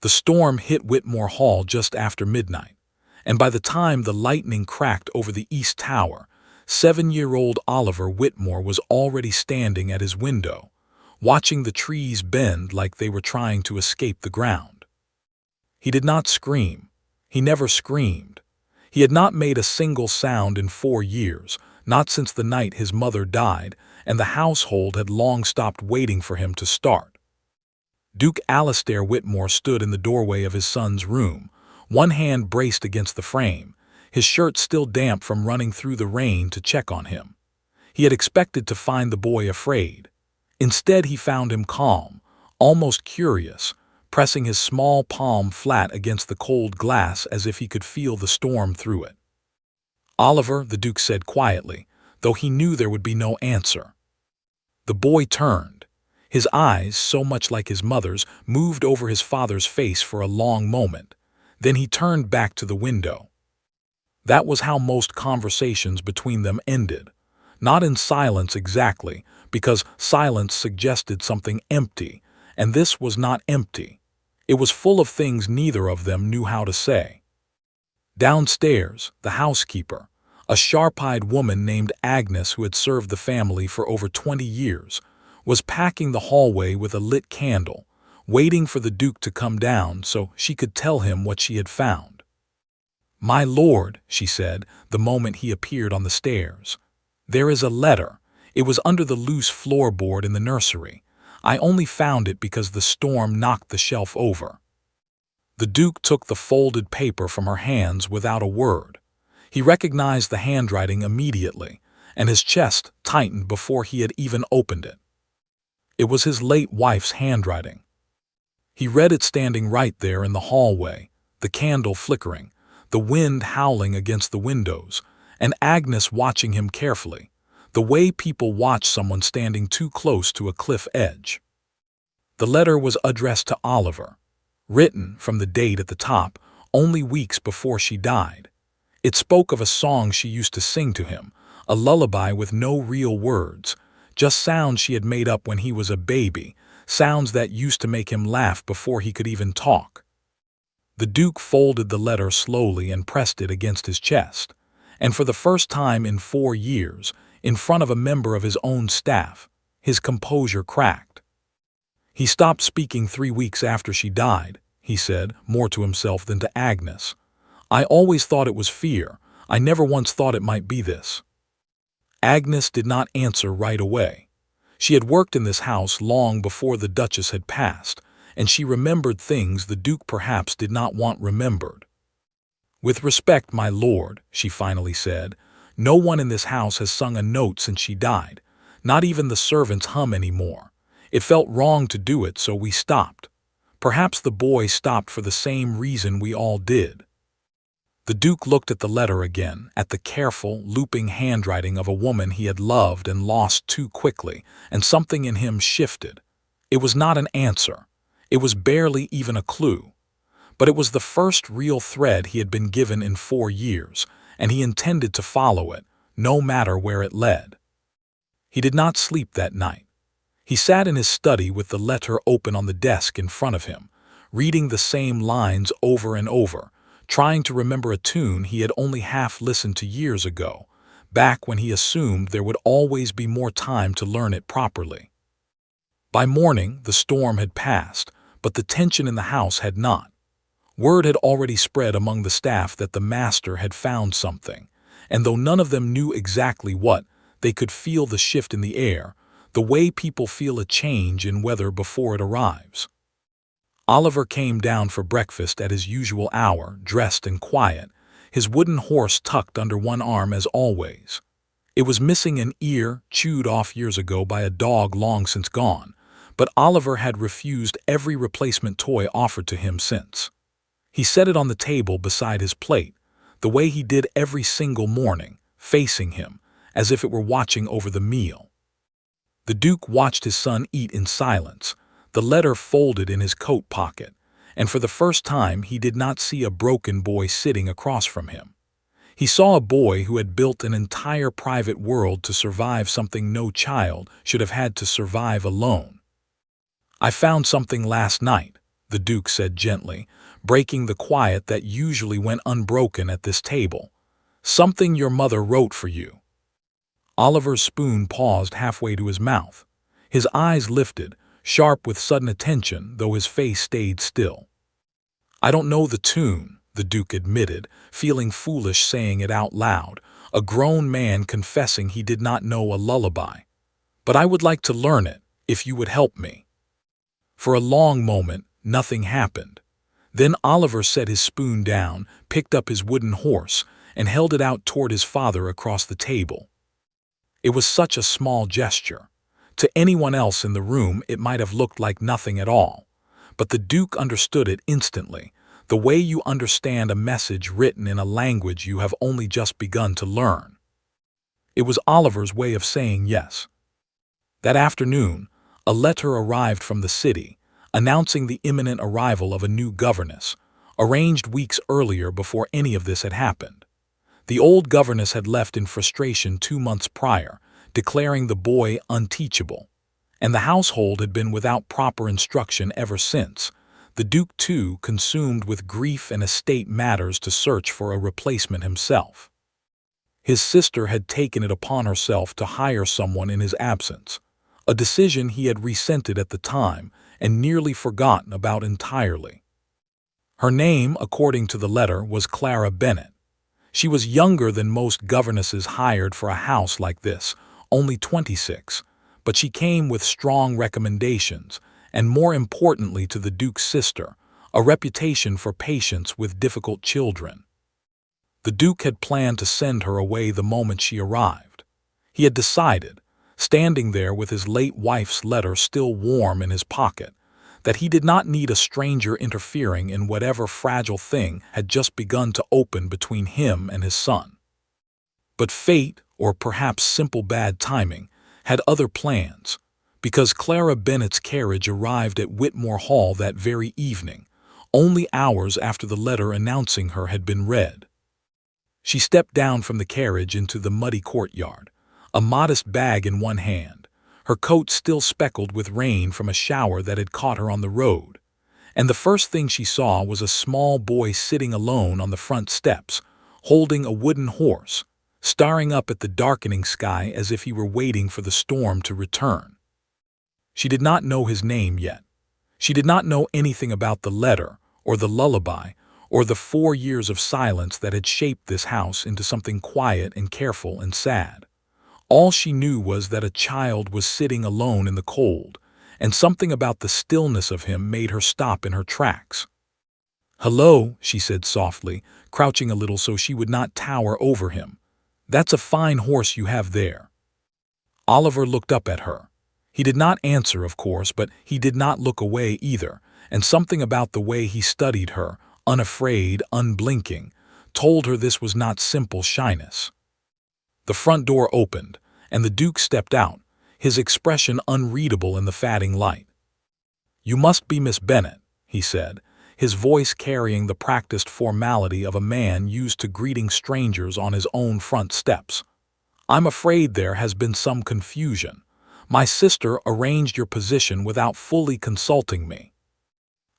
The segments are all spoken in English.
The storm hit Whitmore Hall just after midnight, and by the time the lightning cracked over the East Tower, 7-year-old Oliver Whitmore was already standing at his window, watching the trees bend like they were trying to escape the ground. He did not scream. He never screamed. He had not made a single sound in 4 years, not since the night his mother died, and the household had long stopped waiting for him to start. Duke Alastair Whitmore stood in the doorway of his son's room, one hand braced against the frame, his shirt still damp from running through the rain, to check on him. He had expected to find the boy afraid. Instead, he found him calm, almost curious, pressing his small palm flat against the cold glass as if he could feel the storm through it. "Oliver," the Duke said quietly, though he knew there would be no answer. The boy turned. His eyes, so much like his mother's, moved over his father's face for a long moment. Then he turned back to the window. That was how most conversations between them ended. Not in silence exactly, because silence suggested something empty, and this was not empty. It was full of things neither of them knew how to say. Downstairs, the housekeeper, a sharp-eyed woman named Agnes who had served the family for over 20 years, was packing the hallway with a lit candle, waiting for the Duke to come down so she could tell him what she had found. "My lord," she said, the moment he appeared on the stairs, "there is a letter. It was under the loose floorboard in the nursery. I only found it because the storm knocked the shelf over." The Duke took the folded paper from her hands without a word. He recognized the handwriting immediately, and his chest tightened before he had even opened it. It was his late wife's handwriting. He read it standing right there in the hallway, the candle flickering, the wind howling against the windows, and Agnes watching him carefully, the way people watch someone standing too close to a cliff edge. The letter was addressed to Oliver, written, from the date at the top, only weeks before she died. It spoke of a song she used to sing to him, a lullaby with no real words, just sounds she had made up when he was a baby, sounds that used to make him laugh before he could even talk. The Duke folded the letter slowly and pressed it against his chest, and for the first time in 4 years, in front of a member of his own staff, his composure cracked. "He stopped speaking 3 weeks after she died," he said, more to himself than to Agnes. "I always thought it was fear. I never once thought it might be this." Agnes did not answer right away. She had worked in this house long before the Duchess had passed, and she remembered things the Duke perhaps did not want remembered. "With respect, my lord," she finally said, "no one in this house has sung a note since she died. Not even the servants hum anymore. It felt wrong to do it, so we stopped. Perhaps the boy stopped for the same reason we all did." The Duke looked at the letter again, at the careful, looping handwriting of a woman he had loved and lost too quickly, and something in him shifted. It was not an answer. It was barely even a clue. But it was the first real thread he had been given in 4 years, and he intended to follow it, no matter where it led. He did not sleep that night. He sat in his study with the letter open on the desk in front of him, reading the same lines over and over, trying to remember a tune he had only half listened to years ago, back when he assumed there would always be more time to learn it properly. By morning, the storm had passed, but the tension in the house had not. Word had already spread among the staff that the master had found something, and though none of them knew exactly what, they could feel the shift in the air, the way people feel a change in weather before it arrives. Oliver came down for breakfast at his usual hour, dressed and quiet, his wooden horse tucked under one arm as always. It was missing an ear, chewed off years ago by a dog long since gone, but Oliver had refused every replacement toy offered to him since. He set it on the table beside his plate, the way he did every single morning, facing him, as if it were watching over the meal. The Duke watched his son eat in silence, the letter folded in his coat pocket, and for the first time he did not see a broken boy sitting across from him. He saw a boy who had built an entire private world to survive something no child should have had to survive alone. "I found something last night," the Duke said gently, breaking the quiet that usually went unbroken at this table. "Something your mother wrote for you." Oliver's spoon paused halfway to his mouth. His eyes lifted, sharp with sudden attention, though his face stayed still. "I don't know the tune," the Duke admitted, feeling foolish saying it out loud, a grown man confessing he did not know a lullaby. "But I would like to learn it, if you would help me." For a long moment, nothing happened. Then Oliver set his spoon down, picked up his wooden horse, and held it out toward his father across the table. It was such a small gesture. To anyone else in the room it might have looked like nothing at all. But the Duke understood it instantly, the way you understand a message written in a language you have only just begun to learn. It was Oliver's way of saying yes. That afternoon, a letter arrived from the city, announcing the imminent arrival of a new governess, arranged weeks earlier before any of this had happened. The old governess had left in frustration 2 months prior, declaring the boy unteachable, and the household had been without proper instruction ever since, the Duke too consumed with grief and estate matters to search for a replacement himself. His sister had taken it upon herself to hire someone in his absence, a decision he had resented at the time and nearly forgotten about entirely. Her name, according to the letter, was Clara Bennett. She was younger than most governesses hired for a house like this, only 26, but she came with strong recommendations, and more importantly to the Duke's sister, a reputation for patience with difficult children. The Duke had planned to send her away the moment she arrived. He had decided, standing there with his late wife's letter still warm in his pocket, that he did not need a stranger interfering in whatever fragile thing had just begun to open between him and his son. But fate, or perhaps simple bad timing, had other plans, because Clara Bennett's carriage arrived at Whitmore Hall that very evening, only hours after the letter announcing her had been read. She stepped down from the carriage into the muddy courtyard, a modest bag in one hand, her coat still speckled with rain from a shower that had caught her on the road, and the first thing she saw was a small boy sitting alone on the front steps, holding a wooden horse, staring up at the darkening sky as if he were waiting for the storm to return. She did not know his name yet. She did not know anything about the letter, or the lullaby, or the 4 years of silence that had shaped this house into something quiet and careful and sad. All she knew was that a child was sitting alone in the cold, and something about the stillness of him made her stop in her tracks. "Hello," she said softly, crouching a little so she would not tower over him. "That's a fine horse you have there." Oliver looked up at her. He did not answer, of course, but he did not look away either, and something about the way he studied her, unafraid, unblinking, told her this was not simple shyness. The front door opened, and the Duke stepped out, his expression unreadable in the fading light. "You must be Miss Bennet," he said, his voice carrying the practiced formality of a man used to greeting strangers on his own front steps. "I'm afraid there has been some confusion. My sister arranged your position without fully consulting me."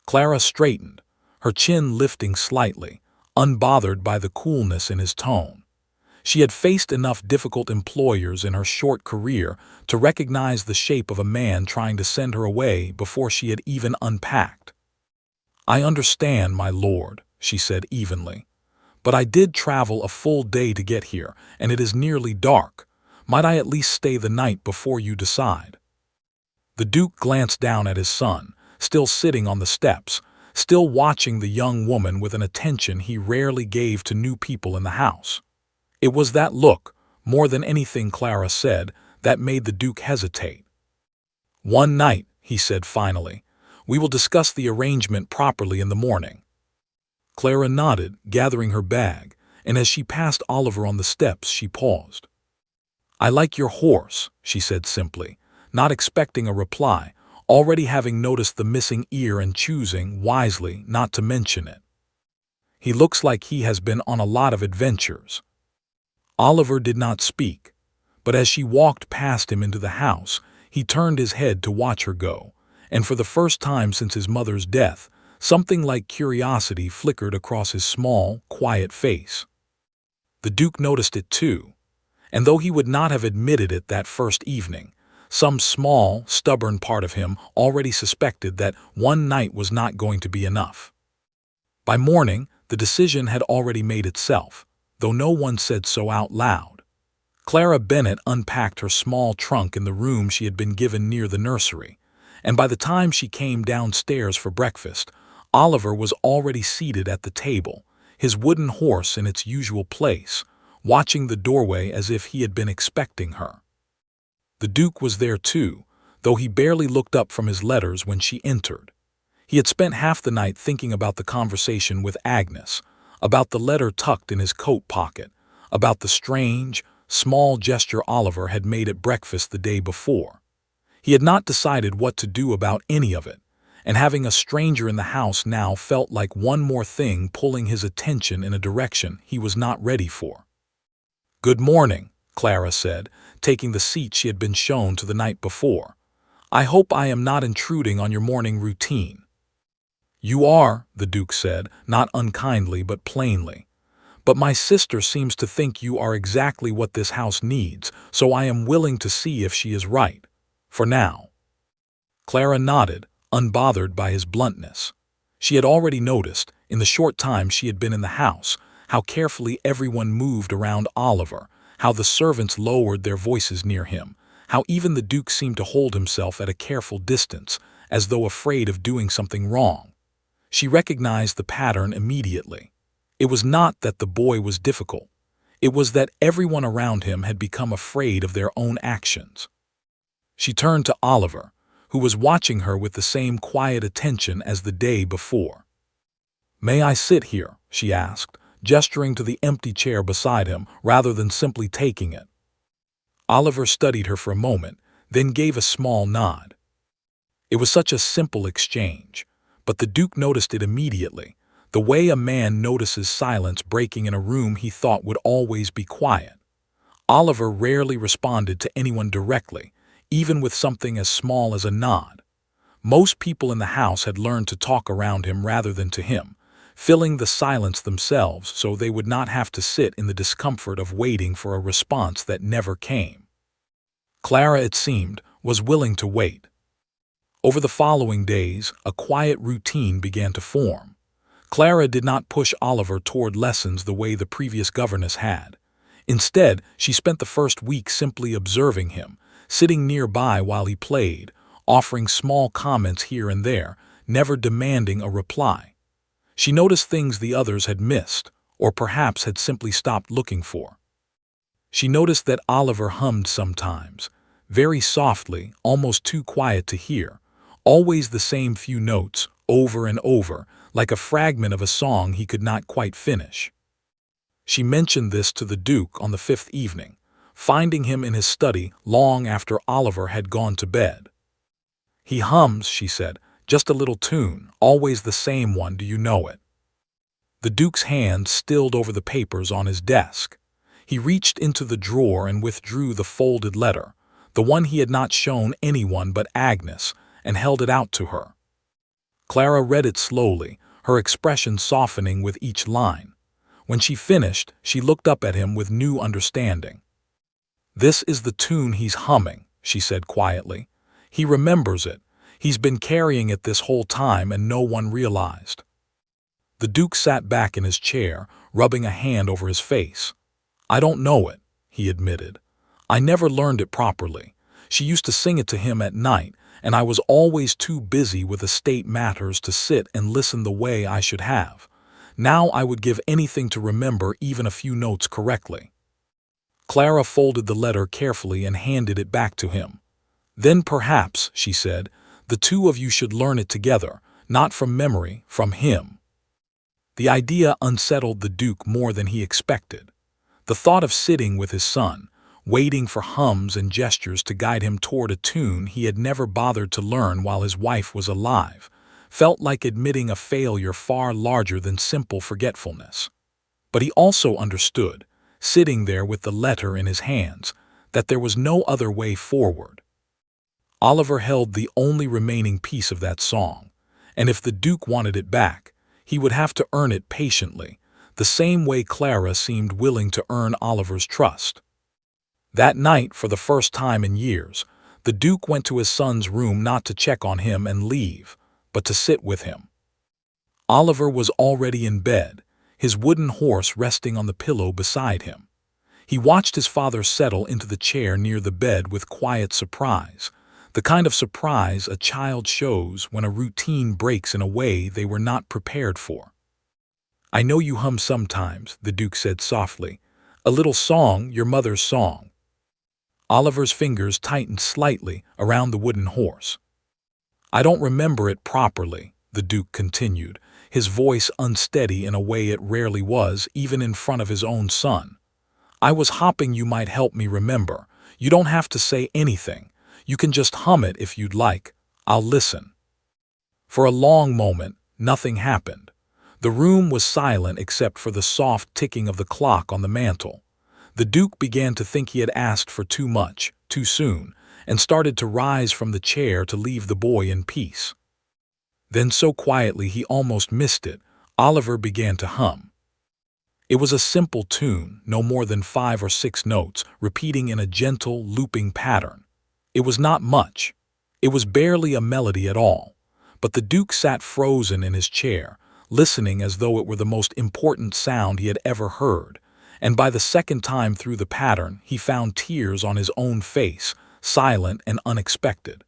Clara straightened, her chin lifting slightly, unbothered by the coolness in his tone. She had faced enough difficult employers in her short career to recognize the shape of a man trying to send her away before she had even unpacked. "I understand, my lord," she said evenly. "But I did travel a full day to get here, and it is nearly dark. Might I at least stay the night before you decide?" The Duke glanced down at his son, still sitting on the steps, still watching the young woman with an attention he rarely gave to new people in the house. It was that look, more than anything Clara said, that made the Duke hesitate. "One night," he said finally. "We will discuss the arrangement properly in the morning." Clara nodded, gathering her bag, and as she passed Oliver on the steps, she paused. "I like your horse," she said simply, not expecting a reply, already having noticed the missing ear and choosing, wisely, not to mention it. "He looks like he has been on a lot of adventures." Oliver did not speak, but as she walked past him into the house, he turned his head to watch her go, and for the first time since his mother's death, Something like curiosity flickered across his small, quiet face. The Duke noticed it too, and though he would not have admitted it that first evening, some small, stubborn part of him already suspected that one night was not going to be enough. By morning, the decision had already made itself, though no one said so out loud. Clara Bennett unpacked her small trunk in the room she had been given near the nursery, and by the time she came downstairs for breakfast, Oliver was already seated at the table, his wooden horse in its usual place, watching the doorway as if he had been expecting her. The Duke was there too, though he barely looked up from his letters when she entered. He had spent half the night thinking about the conversation with Agnes, about the letter tucked in his coat pocket, about the strange, small gesture Oliver had made at breakfast the day before. He had not decided what to do about any of it, and having a stranger in the house now felt like one more thing pulling his attention in a direction he was not ready for. "Good morning," Clara said, taking the seat she had been shown to the night before. "I hope I am not intruding on your morning routine." "You are," the Duke said, not unkindly but plainly. "But my sister seems to think you are exactly what this house needs, so I am willing to see if she is right. For now." Clara nodded, unbothered by his bluntness. She had already noticed, in the short time she had been in the house, how carefully everyone moved around Oliver, how the servants lowered their voices near him, how even the Duke seemed to hold himself at a careful distance, as though afraid of doing something wrong. She recognized the pattern immediately. It was not that the boy was difficult. It was that everyone around him had become afraid of their own actions. She turned to Oliver, who was watching her with the same quiet attention as the day before. "May I sit here?" she asked, gesturing to the empty chair beside him rather than simply taking it. Oliver studied her for a moment, then gave a small nod. It was such a simple exchange, but the Duke noticed it immediately, the way a man notices silence breaking in a room he thought would always be quiet. Oliver rarely responded to anyone directly, even with something as small as a nod. Most people in the house had learned to talk around him rather than to him, filling the silence themselves so they would not have to sit in the discomfort of waiting for a response that never came. Clara, it seemed, was willing to wait. Over the following days, a quiet routine began to form. Clara did not push Oliver toward lessons the way the previous governess had. Instead, she spent the first week simply observing him, sitting nearby while he played, offering small comments here and there, never demanding a reply. She noticed things the others had missed, or perhaps had simply stopped looking for. She noticed that Oliver hummed sometimes, very softly, almost too quiet to hear, always the same few notes, over and over, like a fragment of a song he could not quite finish. She mentioned this to the Duke on the 5th evening, finding him in his study long after Oliver had gone to bed. "He hums," she said, "just a little tune, always the same one, do you know it?" The Duke's hand stilled over the papers on his desk. He reached into the drawer and withdrew the folded letter, the one he had not shown anyone but Agnes, and held it out to her. Clara read it slowly, her expression softening with each line. When she finished, she looked up at him with new understanding. "This is the tune he's humming," she said quietly. "He remembers it. He's been carrying it this whole time and no one realized." The Duke sat back in his chair, rubbing a hand over his face. "I don't know it," he admitted. "I never learned it properly. She used to sing it to him at night, and I was always too busy with estate matters to sit and listen the way I should have. Now I would give anything to remember even a few notes correctly." Clara folded the letter carefully and handed it back to him. "Then perhaps," she said, "the two of you should learn it together, not from memory, from him." The idea unsettled the Duke more than he expected. The thought of sitting with his son, waiting for hums and gestures to guide him toward a tune he had never bothered to learn while his wife was alive, felt like admitting a failure far larger than simple forgetfulness. But he also understood, sitting there with the letter in his hands, that there was no other way forward. Oliver held the only remaining piece of that song, and if the Duke wanted it back, he would have to earn it patiently, the same way Clara seemed willing to earn Oliver's trust. That night, for the first time in years, the Duke went to his son's room not to check on him and leave, but to sit with him. Oliver was already in bed, his wooden horse resting on the pillow beside him. He watched his father settle into the chair near the bed with quiet surprise, the kind of surprise a child shows when a routine breaks in a way they were not prepared for. "I know you hum sometimes," the Duke said softly. "A little song, your mother's song." Oliver's fingers tightened slightly around the wooden horse. "I don't remember it properly," the Duke continued, his voice unsteady in a way it rarely was, even in front of his own son. "I was hoping you might help me remember. You don't have to say anything. You can just hum it if you'd like. I'll listen." For a long moment, nothing happened. The room was silent except for the soft ticking of the clock on the mantel. The Duke began to think he had asked for too much, too soon, and started to rise from the chair to leave the boy in peace. Then, so quietly he almost missed it, Oliver began to hum. It was a simple tune, no more than 5 or 6 notes, repeating in a gentle, looping pattern. It was not much. It was barely a melody at all. But the Duke sat frozen in his chair, listening as though it were the most important sound he had ever heard, and by the second time through the pattern he found tears on his own face, silent and unexpected.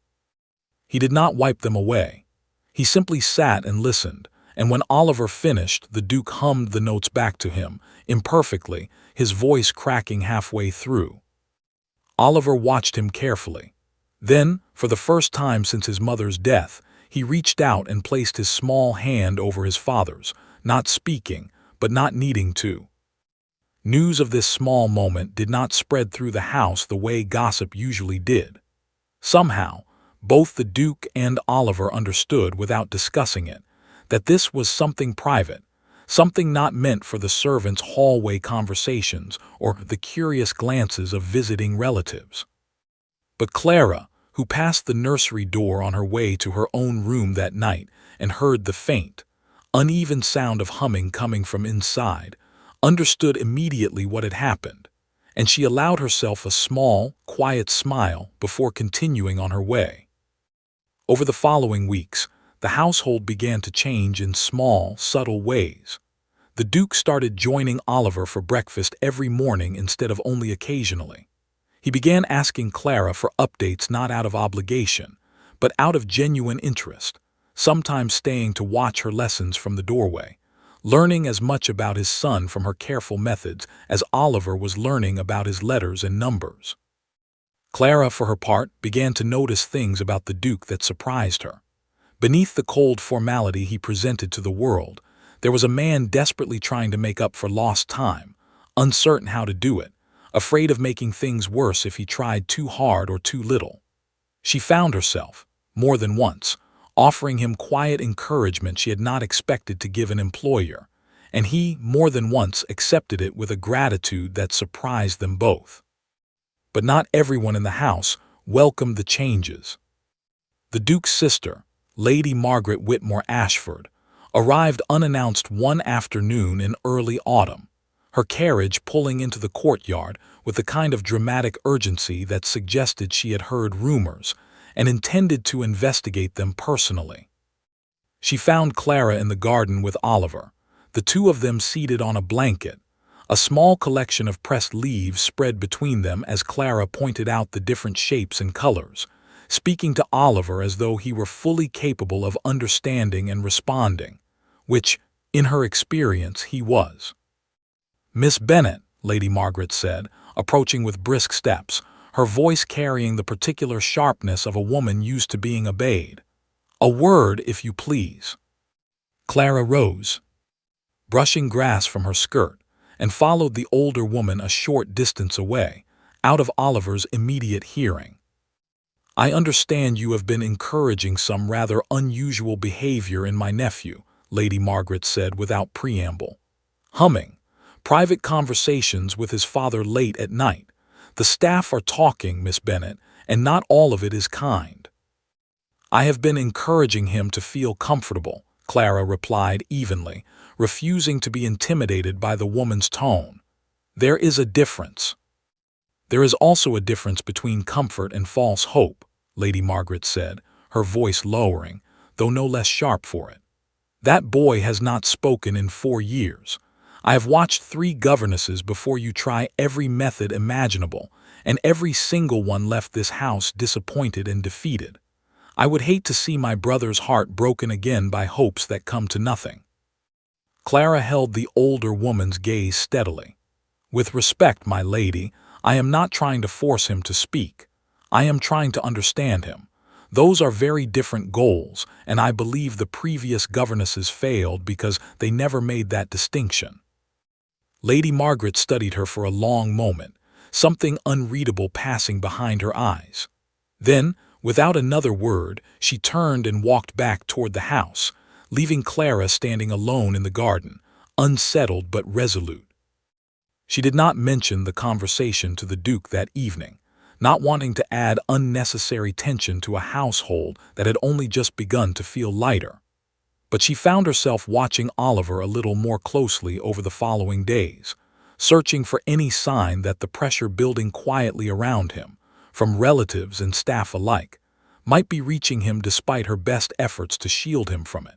He did not wipe them away. He simply sat and listened, and when Oliver finished, the Duke hummed the notes back to him, imperfectly, his voice cracking halfway through. Oliver watched him carefully. Then, for the first time since his mother's death, he reached out and placed his small hand over his father's, not speaking, but not needing to. News of this small moment did not spread through the house the way gossip usually did. Somehow, both the Duke and Oliver understood without discussing it, that this was something private, something not meant for the servants' hallway conversations or the curious glances of visiting relatives. But Clara, who passed the nursery door on her way to her own room that night and heard the faint, uneven sound of humming coming from inside, understood immediately what had happened, and she allowed herself a small, quiet smile before continuing on her way. Over the following weeks, the household began to change in small, subtle ways. The Duke started joining Oliver for breakfast every morning instead of only occasionally. He began asking Clara for updates not out of obligation, but out of genuine interest, sometimes staying to watch her lessons from the doorway, learning as much about his son from her careful methods as Oliver was learning about his letters and numbers. Clara, for her part, began to notice things about the Duke that surprised her. Beneath the cold formality he presented to the world, there was a man desperately trying to make up for lost time, uncertain how to do it, afraid of making things worse if he tried too hard or too little. She found herself, more than once, offering him quiet encouragement she had not expected to give an employer, and he, more than once, accepted it with a gratitude that surprised them both. But not everyone in the house welcomed the changes. The Duke's sister, Lady Margaret Whitmore Ashford, arrived unannounced one afternoon in early autumn, her carriage pulling into the courtyard with the kind of dramatic urgency that suggested she had heard rumors and intended to investigate them personally. She found Clara in the garden with Oliver, the two of them seated on a blanket, a small collection of pressed leaves spread between them as Clara pointed out the different shapes and colors, speaking to Oliver as though he were fully capable of understanding and responding, which, in her experience, he was. "Miss Bennet," Lady Margaret said, approaching with brisk steps, her voice carrying the particular sharpness of a woman used to being obeyed. "A word, if you please." Clara rose, brushing grass from her skirt, and followed the older woman a short distance away, out of Oliver's immediate hearing. "I understand you have been encouraging some rather unusual behavior in my nephew," Lady Margaret said without preamble. "Humming, private conversations with his father late at night. The staff are talking, Miss Bennet, and not all of it is kind." I have been encouraging him to feel comfortable, Clara replied evenly, refusing to be intimidated by the woman's tone. There is a difference. There is also a difference between comfort and false hope, Lady Margaret said, her voice lowering, though no less sharp for it. That boy has not spoken in 4 years. I have watched 3 governesses before you try every method imaginable, and every single one left this house disappointed and defeated. I would hate to see my brother's heart broken again by hopes that come to nothing. Clara held the older woman's gaze steadily. With respect, my lady, I am not trying to force him to speak. I am trying to understand him. Those are very different goals, and I believe the previous governesses failed because they never made that distinction. Lady Margaret studied her for a long moment, something unreadable passing behind her eyes. Then, without another word, she turned and walked back toward the house, leaving Clara standing alone in the garden, unsettled but resolute. She did not mention the conversation to the Duke that evening, not wanting to add unnecessary tension to a household that had only just begun to feel lighter. But she found herself watching Oliver a little more closely over the following days, searching for any sign that the pressure building quietly around him, from relatives and staff alike, might be reaching him despite her best efforts to shield him from it.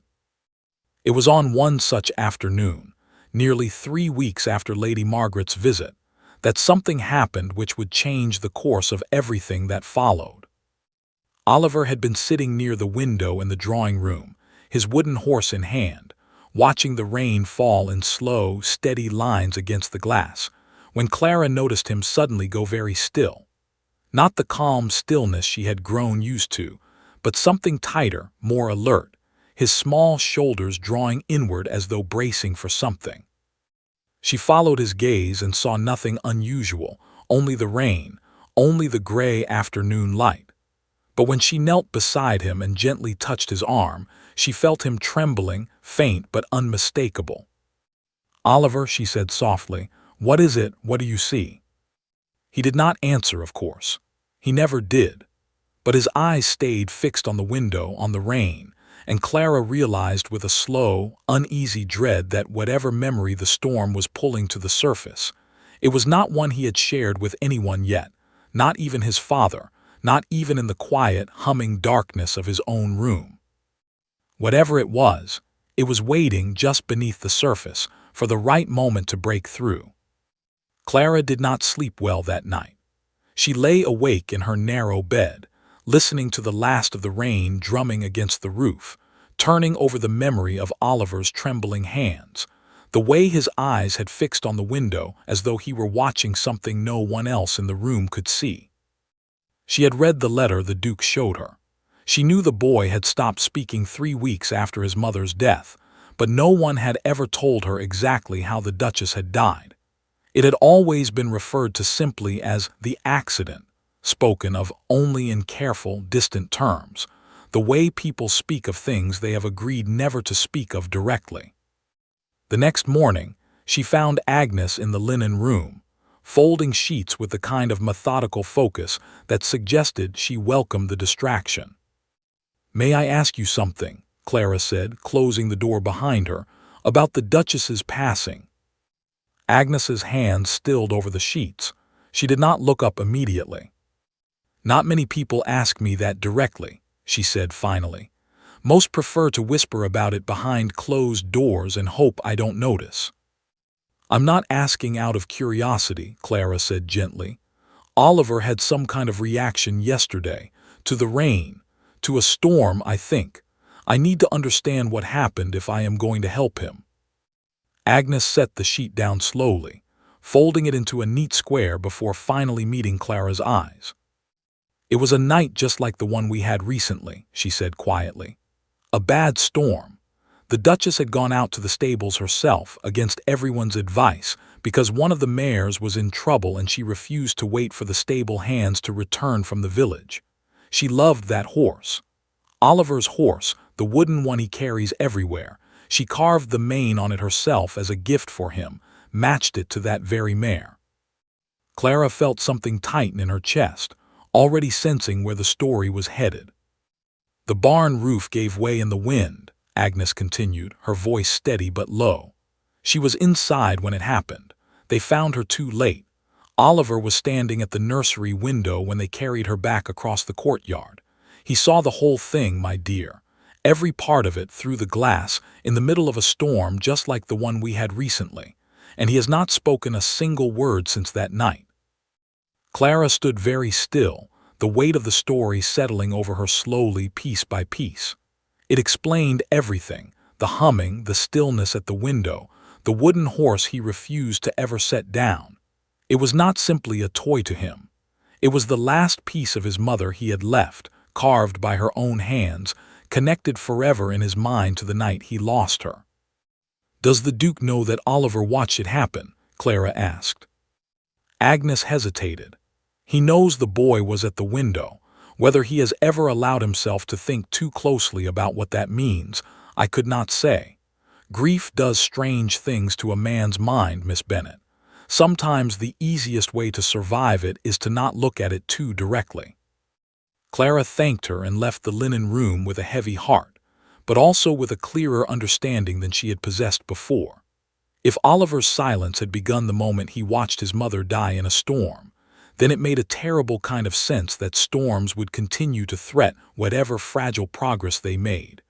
It was on one such afternoon, nearly 3 weeks after Lady Margaret's visit, that something happened which would change the course of everything that followed. Oliver had been sitting near the window in the drawing room, his wooden horse in hand, watching the rain fall in slow, steady lines against the glass, when Clara noticed him suddenly go very still. Not the calm stillness she had grown used to, but something tighter, more alert, his small shoulders drawing inward as though bracing for something. She followed his gaze and saw nothing unusual, only the rain, only the gray afternoon light. But when she knelt beside him and gently touched his arm, she felt him trembling, faint but unmistakable. "Oliver," she said softly, "what is it? What do you see?" He did not answer, of course. He never did. But his eyes stayed fixed on the window, on the rain, and Clara realized with a slow, uneasy dread that whatever memory the storm was pulling to the surface, it was not one he had shared with anyone yet, not even his father, not even in the quiet, humming darkness of his own room. Whatever it was waiting just beneath the surface for the right moment to break through. Clara did not sleep well that night. She lay awake in her narrow bed, listening to the last of the rain drumming against the roof, turning over the memory of Oliver's trembling hands, the way his eyes had fixed on the window as though he were watching something no one else in the room could see. She had read the letter the Duke showed her. She knew the boy had stopped speaking 3 weeks after his mother's death, but no one had ever told her exactly how the Duchess had died. It had always been referred to simply as the accident, spoken of only in careful, distant terms, the way people speak of things they have agreed never to speak of directly. The next morning, she found Agnes in the linen room, folding sheets with the kind of methodical focus that suggested she welcomed the distraction. "May I ask you something?" Clara said, closing the door behind her, "about the Duchess's passing." Agnes's hand stilled over the sheets. She did not look up immediately. "Not many people ask me that directly," she said finally. "Most prefer to whisper about it behind closed doors and hope I don't notice." "I'm not asking out of curiosity," Clara said gently. "Oliver had some kind of reaction yesterday, to the rain, to a storm, I think. I need to understand what happened if I am going to help him." Agnes set the sheet down slowly, folding it into a neat square before finally meeting Clara's eyes. "It was a night just like the one we had recently," she said quietly. "A bad storm. The Duchess had gone out to the stables herself, against everyone's advice, because one of the mares was in trouble and she refused to wait for the stable hands to return from the village. She loved that horse. Oliver's horse, the wooden one he carries everywhere. She carved the mane on it herself as a gift for him, matched it to that very mare." Clara felt something tighten in her chest, already sensing where the story was headed. The barn roof gave way in the wind, Agnes continued, her voice steady but low. She was inside when it happened. They found her too late. Oliver was standing at the nursery window when they carried her back across the courtyard. He saw the whole thing, my dear. Every part of it through the glass, in the middle of a storm just like the one we had recently. And he has not spoken a single word since that night. Clara stood very still, the weight of the story settling over her slowly, piece by piece. It explained everything, the humming, the stillness at the window, the wooden horse he refused to ever set down. It was not simply a toy to him. It was the last piece of his mother he had left, carved by her own hands, connected forever in his mind to the night he lost her. "Does the Duke know that Oliver watched it happen?" Clara asked. Agnes hesitated. "He knows the boy was at the window. Whether he has ever allowed himself to think too closely about what that means, I could not say. Grief does strange things to a man's mind, Miss Bennet. Sometimes the easiest way to survive it is to not look at it too directly." Clara thanked her and left the linen room with a heavy heart, but also with a clearer understanding than she had possessed before. If Oliver's silence had begun the moment he watched his mother die in a storm, then it made a terrible kind of sense that storms would continue to threaten whatever fragile progress they made,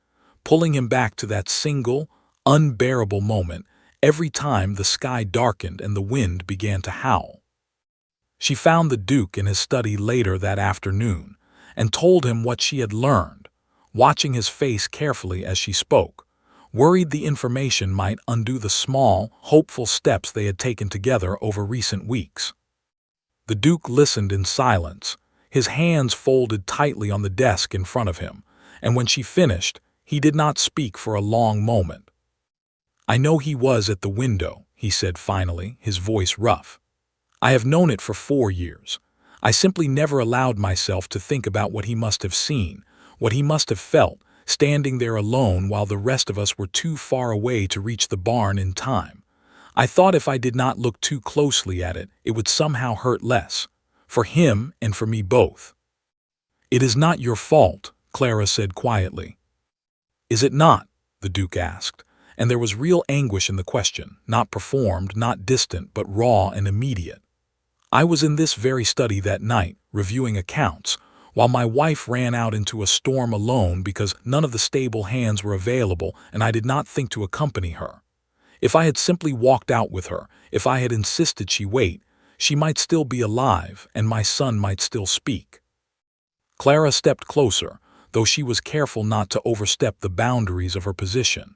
pulling him back to that single, unbearable moment every time the sky darkened and the wind began to howl. She found the Duke in his study later that afternoon and told him what she had learned, watching his face carefully as she spoke, worried the information might undo the small, hopeful steps they had taken together over recent weeks. The Duke listened in silence, his hands folded tightly on the desk in front of him, and when she finished, he did not speak for a long moment. "I know he was at the window," he said finally, his voice rough. "I have known it for 4 years. I simply never allowed myself to think about what he must have seen, what he must have felt, standing there alone while the rest of us were too far away to reach the barn in time. I thought if I did not look too closely at it, it would somehow hurt less, for him and for me both." "It is not your fault," Clara said quietly. "Is it not?" the Duke asked, and there was real anguish in the question, not performed, not distant, but raw and immediate. "I was in this very study that night, reviewing accounts, while my wife ran out into a storm alone because none of the stable hands were available and I did not think to accompany her. If I had simply walked out with her, if I had insisted she wait, she might still be alive and my son might still speak." Clara stepped closer, though she was careful not to overstep the boundaries of her position.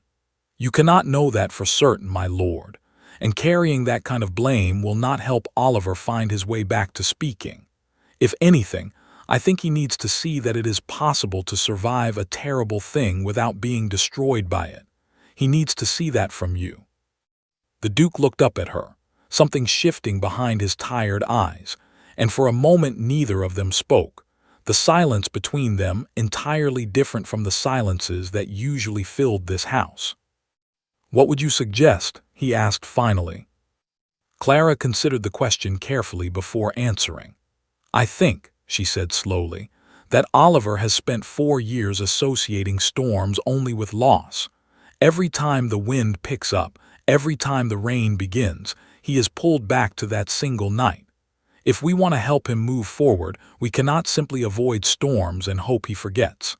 "You cannot know that for certain, my lord, and carrying that kind of blame will not help Oliver find his way back to speaking. If anything, I think he needs to see that it is possible to survive a terrible thing without being destroyed by it. He needs to see that from you." The Duke looked up at her, something shifting behind his tired eyes, and for a moment neither of them spoke, the silence between them entirely different from the silences that usually filled this house. "What would you suggest?" he asked finally. Clara considered the question carefully before answering. "I think," she said slowly, "that Oliver has spent 4 years associating storms only with loss. Every time the wind picks up, every time the rain begins, he is pulled back to that single night. If we want to help him move forward, we cannot simply avoid storms and hope he forgets.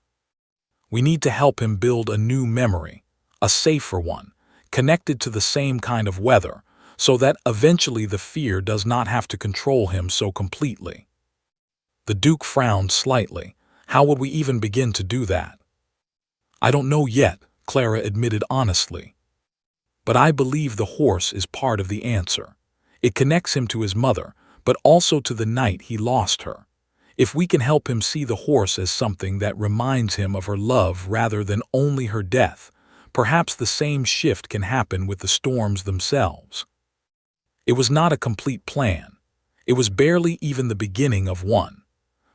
We need to help him build a new memory, a safer one, connected to the same kind of weather, so that eventually the fear does not have to control him so completely." The Duke frowned slightly. "How would we even begin to do that?" "I don't know yet," Clara admitted honestly. "But I believe the horse is part of the answer. It connects him to his mother, but also to the night he lost her. If we can help him see the horse as something that reminds him of her love rather than only her death, perhaps the same shift can happen with the storms themselves." It was not a complete plan. It was barely even the beginning of one.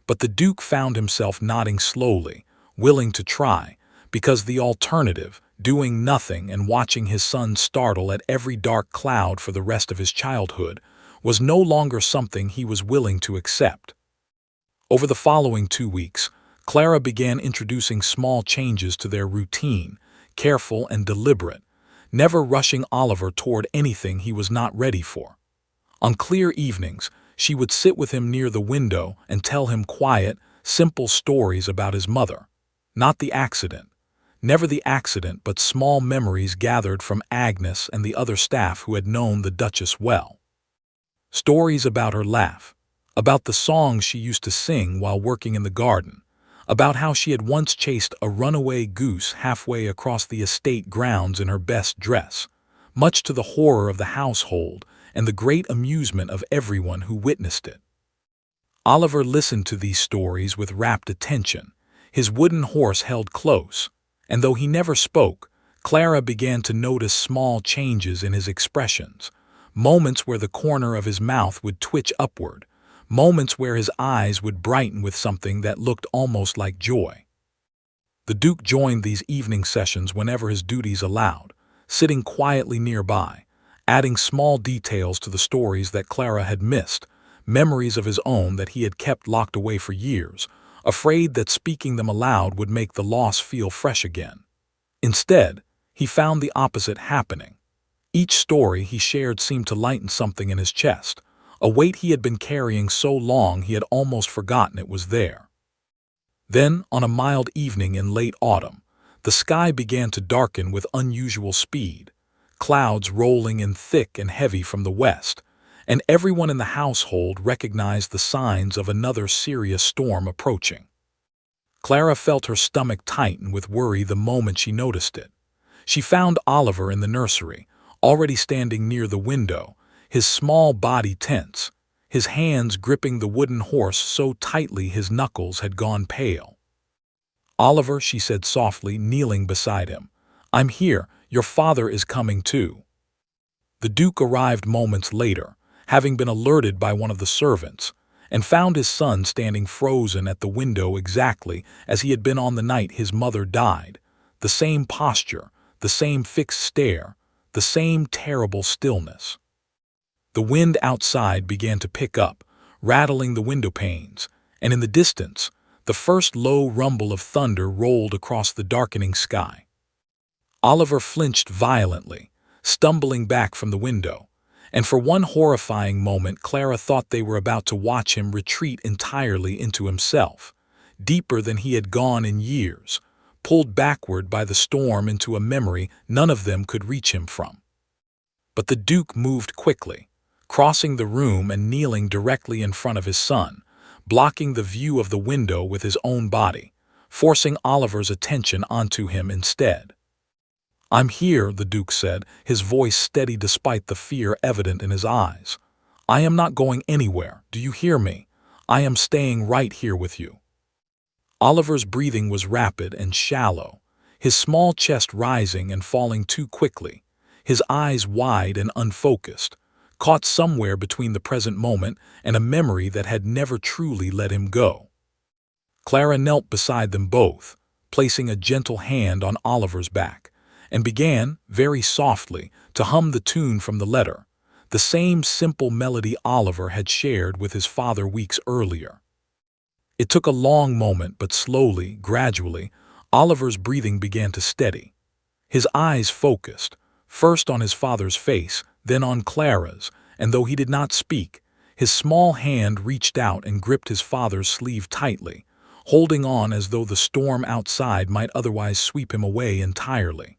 But the Duke found himself nodding slowly, willing to try, because the alternative, doing nothing and watching his son startle at every dark cloud for the rest of his childhood, was no longer something he was willing to accept. Over the following 2 weeks, Clara began introducing small changes to their routine, careful and deliberate, never rushing Oliver toward anything he was not ready for. On clear evenings, she would sit with him near the window and tell him quiet, simple stories about his mother. Not the accident. Never the accident, but small memories gathered from Agnes and the other staff who had known the Duchess well. Stories about her laugh, about the songs she used to sing while working in the garden, about how she had once chased a runaway goose halfway across the estate grounds in her best dress, much to the horror of the household and the great amusement of everyone who witnessed it. Oliver listened to these stories with rapt attention, his wooden horse held close, and though he never spoke, Clara began to notice small changes in his expressions, moments where the corner of his mouth would twitch upward, moments where his eyes would brighten with something that looked almost like joy. The Duke joined these evening sessions whenever his duties allowed, sitting quietly nearby, adding small details to the stories that Clara had missed, memories of his own that he had kept locked away for years, afraid that speaking them aloud would make the loss feel fresh again. Instead, he found the opposite happening. Each story he shared seemed to lighten something in his chest, a weight he had been carrying so long he had almost forgotten it was there. Then, on a mild evening in late autumn, the sky began to darken with unusual speed, clouds rolling in thick and heavy from the west, and everyone in the household recognized the signs of another serious storm approaching. Clara felt her stomach tighten with worry the moment she noticed it. She found Oliver in the nursery, already standing near the window, his small body tense, his hands gripping the wooden horse so tightly his knuckles had gone pale. "Oliver," she said softly, kneeling beside him, "I'm here, your father is coming too." The Duke arrived moments later, having been alerted by one of the servants, and found his son standing frozen at the window exactly as he had been on the night his mother died, the same posture, the same fixed stare, the same terrible stillness. The wind outside began to pick up, rattling the window panes, and in the distance, the first low rumble of thunder rolled across the darkening sky. Oliver flinched violently, stumbling back from the window, and for one horrifying moment Clara thought they were about to watch him retreat entirely into himself, deeper than he had gone in years, pulled backward by the storm into a memory none of them could reach him from. But the Duke moved quickly, crossing the room and kneeling directly in front of his son, blocking the view of the window with his own body, forcing Oliver's attention onto him instead. "I'm here," the Duke said, his voice steady despite the fear evident in his eyes. "I am not going anywhere, do you hear me? I am staying right here with you." Oliver's breathing was rapid and shallow, his small chest rising and falling too quickly, his eyes wide and unfocused, caught somewhere between the present moment and a memory that had never truly let him go. Clara knelt beside them both, placing a gentle hand on Oliver's back, and began, very softly, to hum the tune from the letter, the same simple melody Oliver had shared with his father weeks earlier. It took a long moment, but slowly, gradually, Oliver's breathing began to steady. His eyes focused, first on his father's face, then on Clara's, and though he did not speak, his small hand reached out and gripped his father's sleeve tightly, holding on as though the storm outside might otherwise sweep him away entirely.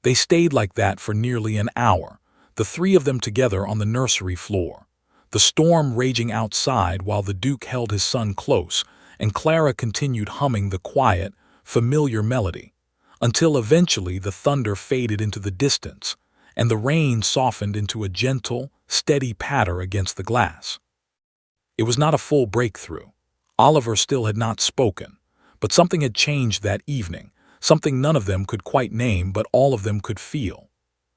They stayed like that for nearly an hour, the three of them together on the nursery floor, the storm raging outside while the Duke held his son close, and Clara continued humming the quiet, familiar melody, until eventually the thunder faded into the distance, and the rain softened into a gentle, steady patter against the glass. It was not a full breakthrough. Oliver still had not spoken, but something had changed that evening, something none of them could quite name but all of them could feel.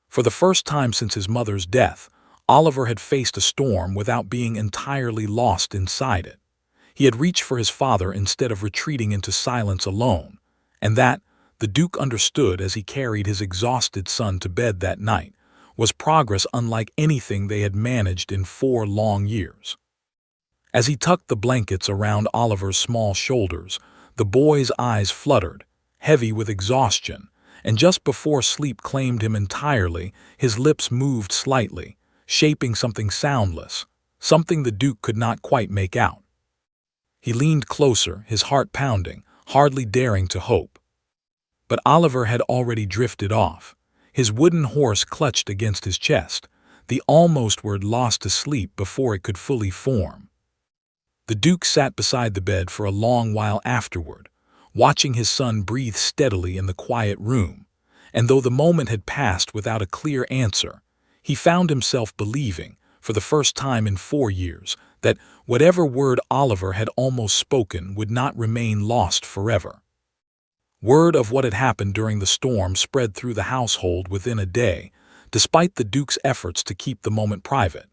For the first time since his mother's death, Oliver had faced a storm without being entirely lost inside it. He had reached for his father instead of retreating into silence alone, and that, the Duke understood as he carried his exhausted son to bed that night, was progress unlike anything they had managed in 4 long years. As he tucked the blankets around Oliver's small shoulders, The boy's eyes fluttered, heavy with exhaustion, and just before sleep claimed him entirely, his lips moved slightly, shaping something soundless, something the Duke could not quite make out. He leaned closer, his heart pounding, hardly daring to hope. But Oliver had already drifted off. His wooden horse clutched against his chest, the almost word lost to sleep before it could fully form. The Duke sat beside the bed for a long while afterward, watching his son breathe steadily in the quiet room, and though the moment had passed without a clear answer, he found himself believing, for the first time in 4 years, that whatever word Oliver had almost spoken would not remain lost forever. Word of what had happened during the storm spread through the household within a day, despite the Duke's efforts to keep the moment private.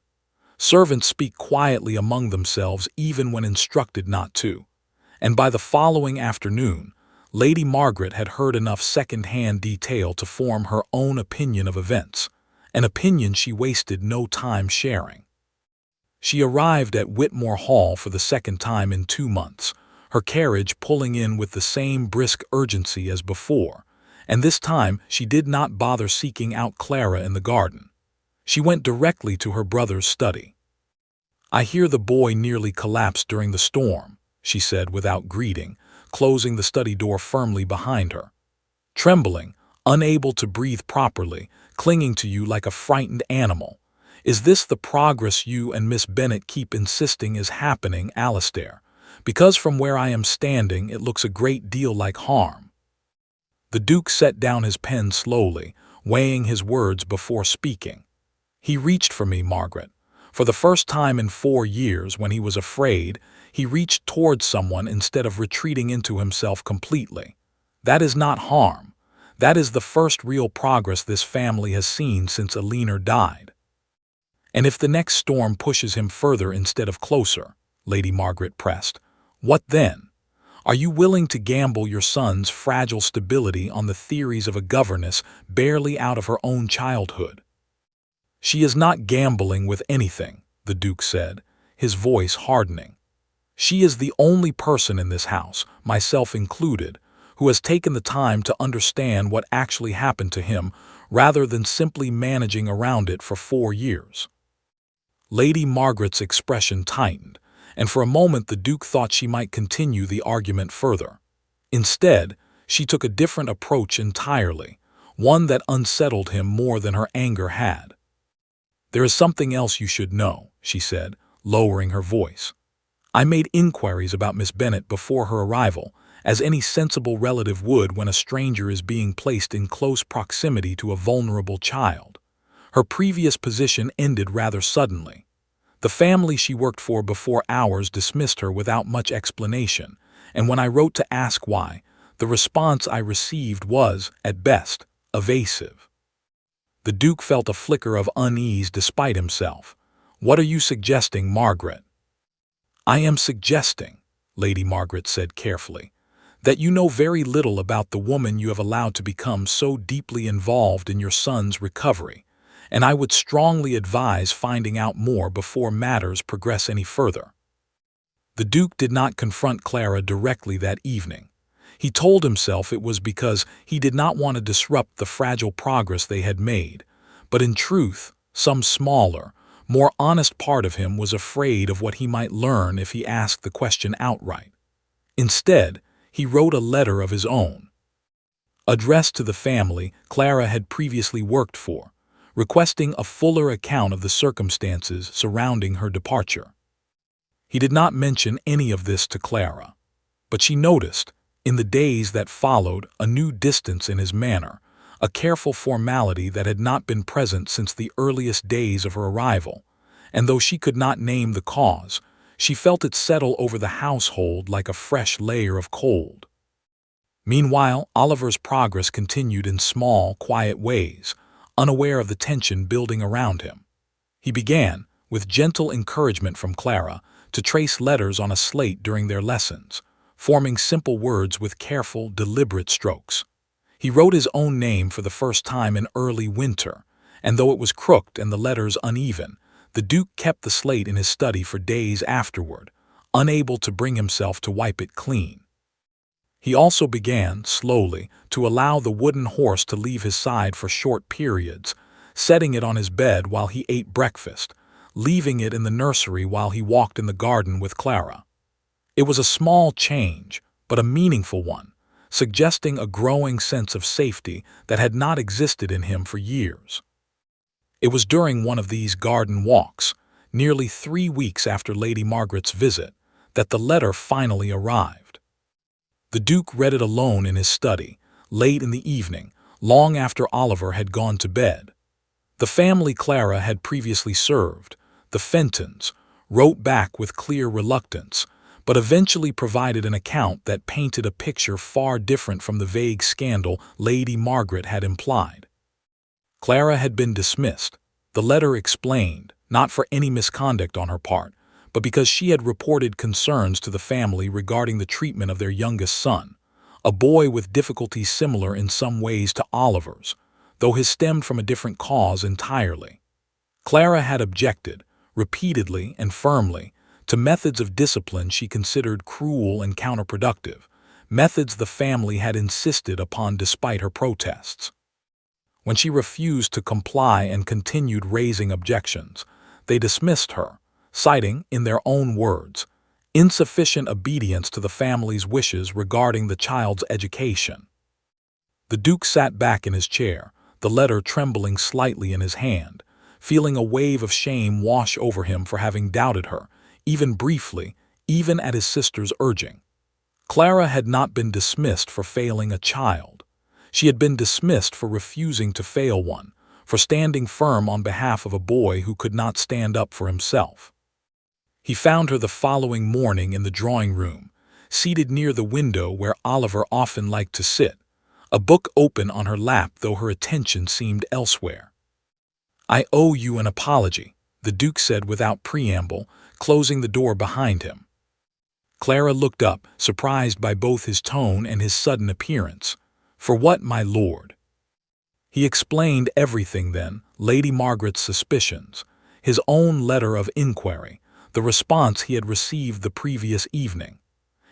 Servants speak quietly among themselves even when instructed not to, and by the following afternoon, Lady Margaret had heard enough second-hand detail to form her own opinion of events, an opinion she wasted no time sharing. She arrived at Whitmore Hall for the second time in 2 months, her carriage pulling in with the same brisk urgency as before, and this time she did not bother seeking out Clara in the garden. She went directly to her brother's study. "I hear the boy nearly collapsed during the storm," she said without greeting, closing the study door firmly behind her. "Trembling, unable to breathe properly, clinging to you like a frightened animal. Is this the progress you and Miss Bennet keep insisting is happening, Alistair? Because from where I am standing it looks a great deal like harm." The Duke set down his pen slowly, weighing his words before speaking. "He reached for me, Margaret. For the first time in 4 years, when he was afraid, he reached towards someone instead of retreating into himself completely. That is not harm. That is the first real progress this family has seen since Eleanor died." "And if the next storm pushes him further instead of closer," Lady Margaret pressed, "what then? Are you willing to gamble your son's fragile stability on the theories of a governess barely out of her own childhood?" "She is not gambling with anything," the Duke said, his voice hardening. "She is the only person in this house, myself included, who has taken the time to understand what actually happened to him rather than simply managing around it for 4 years. Lady Margaret's expression tightened, and for a moment the Duke thought she might continue the argument further. Instead, she took a different approach entirely, one that unsettled him more than her anger had. "There is something else you should know," she said, lowering her voice. "I made inquiries about Miss Bennet before her arrival, as any sensible relative would when a stranger is being placed in close proximity to a vulnerable child. Her previous position ended rather suddenly. The family she worked for before ours dismissed her without much explanation, and when I wrote to ask why, the response I received was, at best, evasive." The Duke felt a flicker of unease despite himself. "What are you suggesting, Margaret?" "I am suggesting," Lady Margaret said carefully, "that you know very little about the woman you have allowed to become so deeply involved in your son's recovery, and I would strongly advise finding out more before matters progress any further." The Duke did not confront Clara directly that evening. He told himself it was because he did not want to disrupt the fragile progress they had made, but in truth, some smaller, more honest part of him was afraid of what he might learn if he asked the question outright. Instead, he wrote a letter of his own, addressed to the family Clara had previously worked for, requesting a fuller account of the circumstances surrounding her departure. He did not mention any of this to Clara, but she noticed, in the days that followed, a new distance in his manner, a careful formality that had not been present since the earliest days of her arrival, and though she could not name the cause, she felt it settle over the household like a fresh layer of cold. Meanwhile, Oliver's progress continued in small, quiet ways, unaware of the tension building around him. He began, with gentle encouragement from Clara, to trace letters on a slate during their lessons, forming simple words with careful, deliberate strokes. He wrote his own name for the first time in early winter, and though it was crooked and the letters uneven, the Duke kept the slate in his study for days afterward, unable to bring himself to wipe it clean. He also began, slowly, to allow the wooden horse to leave his side for short periods, setting it on his bed while he ate breakfast, leaving it in the nursery while he walked in the garden with Clara. It was a small change, but a meaningful one, suggesting a growing sense of safety that had not existed in him for years. It was during one of these garden walks, nearly 3 weeks after Lady Margaret's visit, that the letter finally arrived. The Duke read it alone in his study, late in the evening, long after Oliver had gone to bed. The family Clara had previously served, the Fentons, wrote back with clear reluctance, but eventually provided an account that painted a picture far different from the vague scandal Lady Margaret had implied. Clara had been dismissed, the letter explained, not for any misconduct on her part, but because she had reported concerns to the family regarding the treatment of their youngest son, a boy with difficulties similar in some ways to Oliver's, though his stemmed from a different cause entirely. Clara had objected, repeatedly and firmly, to methods of discipline she considered cruel and counterproductive, methods the family had insisted upon despite her protests. When she refused to comply and continued raising objections, they dismissed her, citing, in their own words, insufficient obedience to the family's wishes regarding the child's education. The Duke sat back in his chair, the letter trembling slightly in his hand, feeling a wave of shame wash over him for having doubted her, even briefly, even at his sister's urging. Clara had not been dismissed for failing a child. She had been dismissed for refusing to fail one, for standing firm on behalf of a boy who could not stand up for himself. He found her the following morning in the drawing room, seated near the window where Oliver often liked to sit, a book open on her lap though her attention seemed elsewhere. "I owe you an apology," the Duke said without preamble, closing the door behind him. Clara looked up, surprised by both his tone and his sudden appearance. "For what, my lord?" He explained everything then, Lady Margaret's suspicions, his own letter of inquiry, the response he had received the previous evening.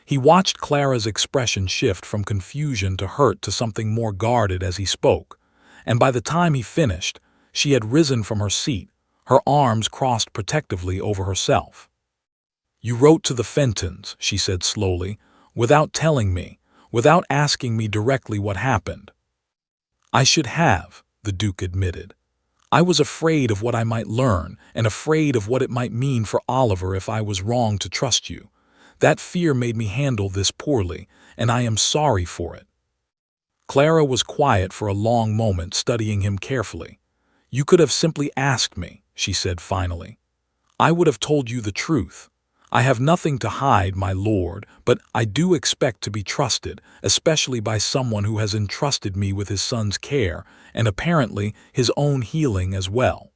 He watched Clara's expression shift from confusion to hurt to something more guarded as he spoke, and by the time he finished, she had risen from her seat, her arms crossed protectively over herself. "You wrote to the Fentons," she said slowly, "without telling me, without asking me directly what happened." "I should have," the Duke admitted. "I was afraid of what I might learn, and afraid of what it might mean for Oliver if I was wrong to trust you. That fear made me handle this poorly, and I am sorry for it." Clara was quiet for a long moment, studying him carefully. "You could have simply asked me," she said finally. "I would have told you the truth. I have nothing to hide, my lord, but I do expect to be trusted, especially by someone who has entrusted me with his son's care, and apparently his own healing as well."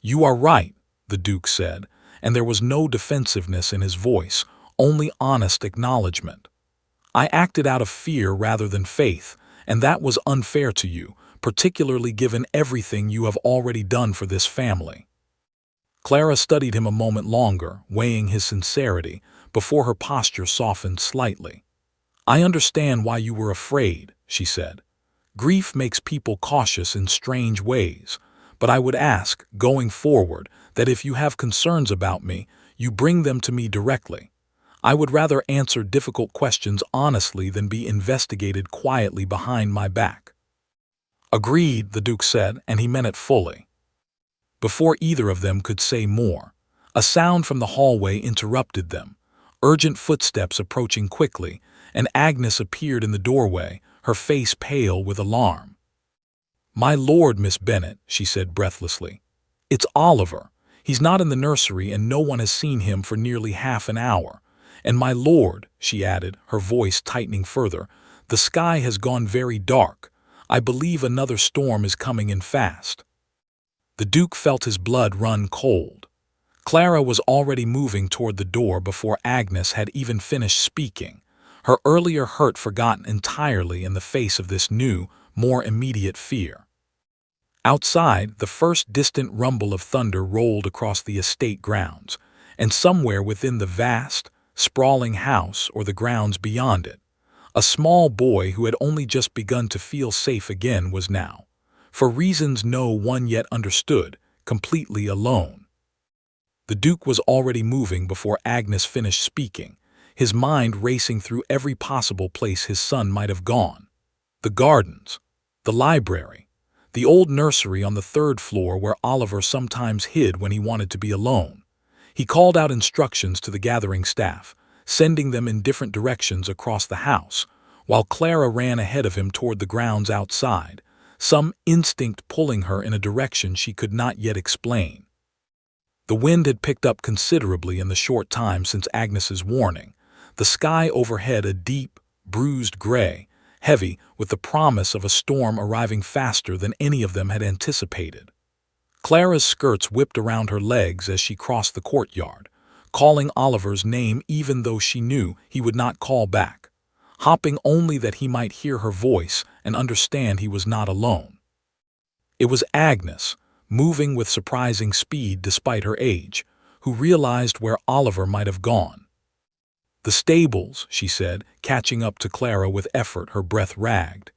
"You are right," the Duke said, and there was no defensiveness in his voice, only honest acknowledgement. "I acted out of fear rather than faith, and that was unfair to you, particularly given everything you have already done for this family." Clara studied him a moment longer, weighing his sincerity, before her posture softened slightly. "I understand why you were afraid," she said. "Grief makes people cautious in strange ways, but I would ask, going forward, that if you have concerns about me, you bring them to me directly. I would rather answer difficult questions honestly than be investigated quietly behind my back." "Agreed," the Duke said, and he meant it fully. Before either of them could say more, a sound from the hallway interrupted them, urgent footsteps approaching quickly, and Agnes appeared in the doorway, her face pale with alarm. "My lord, Miss Bennet," she said breathlessly. "It's Oliver. He's not in the nursery and no one has seen him for nearly half an hour. And my lord," she added, her voice tightening further, "the sky has gone very dark. I believe another storm is coming in fast." The Duke felt his blood run cold. Clara was already moving toward the door before Agnes had even finished speaking, her earlier hurt forgotten entirely in the face of this new, more immediate fear. Outside, the first distant rumble of thunder rolled across the estate grounds, and somewhere within the vast, sprawling house or the grounds beyond it, A small boy who had only just begun to feel safe again was now, for reasons no one yet understood, completely alone. The Duke was already moving before Agnes finished speaking, his mind racing through every possible place his son might have gone. The gardens, the library, the old nursery on the third floor where Oliver sometimes hid when he wanted to be alone. He called out instructions to the gathering staff, sending them in different directions across the house, while Clara ran ahead of him toward the grounds outside, some instinct pulling her in a direction she could not yet explain. The wind had picked up considerably in the short time since Agnes's warning, the sky overhead a deep, bruised gray, heavy with the promise of a storm arriving faster than any of them had anticipated. Clara's skirts whipped around her legs as she crossed the courtyard, calling Oliver's name even though she knew he would not call back, hopping only that he might hear her voice and understand he was not alone. It was Agnes, moving with surprising speed despite her age, who realized where Oliver might have gone. "The stables," she said, catching up to Clara with effort, her breath ragged.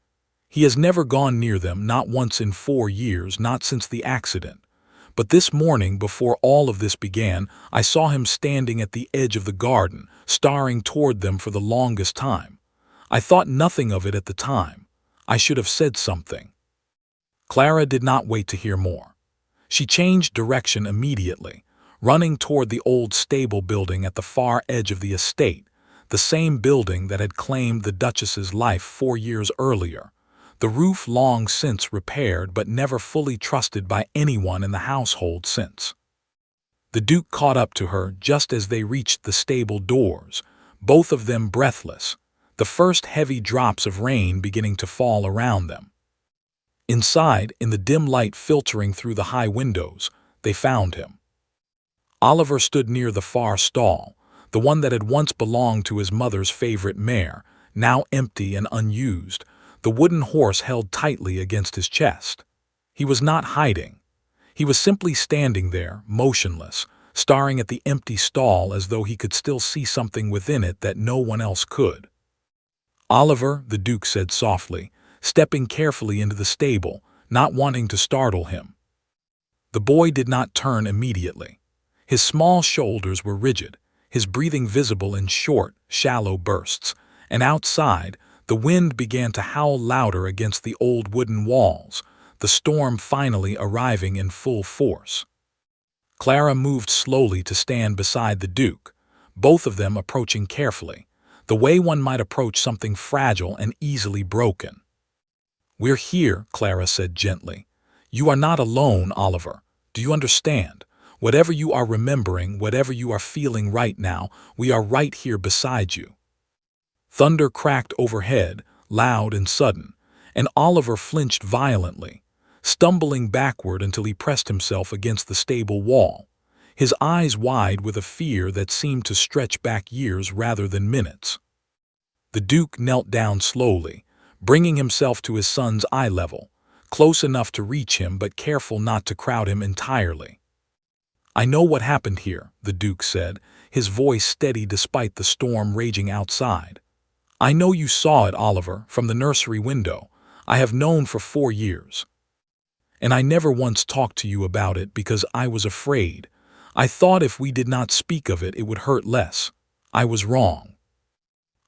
"He has never gone near them, not once in 4 years, not since the accident. But this morning, before all of this began, I saw him standing at the edge of the garden, staring toward them for the longest time. I thought nothing of it at the time. I should have said something." Clara did not wait to hear more. She changed direction immediately, running toward the old stable building at the far edge of the estate, the same building that had claimed the Duchess's life 4 years earlier, the roof long since repaired but never fully trusted by anyone in the household since. The Duke caught up to her just as they reached the stable doors, both of them breathless, the first heavy drops of rain beginning to fall around them. Inside, in the dim light filtering through the high windows, they found him. Oliver stood near the far stall, the one that had once belonged to his mother's favorite mare, now empty and unused, the wooden horse held tightly against his chest. He was not hiding. He was simply standing there, motionless, staring at the empty stall as though he could still see something within it that no one else could. "Oliver," the Duke said softly, stepping carefully into the stable, not wanting to startle him. The boy did not turn immediately. His small shoulders were rigid, his breathing visible in short, shallow bursts, and outside, the wind began to howl louder against the old wooden walls, the storm finally arriving in full force. Clara moved slowly to stand beside the Duke, both of them approaching carefully, the way one might approach something fragile and easily broken. "We're here," Clara said gently. "You are not alone, Oliver. Do you understand? Whatever you are remembering, whatever you are feeling right now, we are right here beside you." Thunder cracked overhead, loud and sudden, and Oliver flinched violently, stumbling backward until he pressed himself against the stable wall, his eyes wide with a fear that seemed to stretch back years rather than minutes. The Duke knelt down slowly, bringing himself to his son's eye level, close enough to reach him but careful not to crowd him entirely. "I know what happened here," the Duke said, his voice steady despite the storm raging outside. "I know you saw it, Oliver, from the nursery window. I have known for 4 years. And I never once talked to you about it because I was afraid. I thought if we did not speak of it, it would hurt less. I was wrong."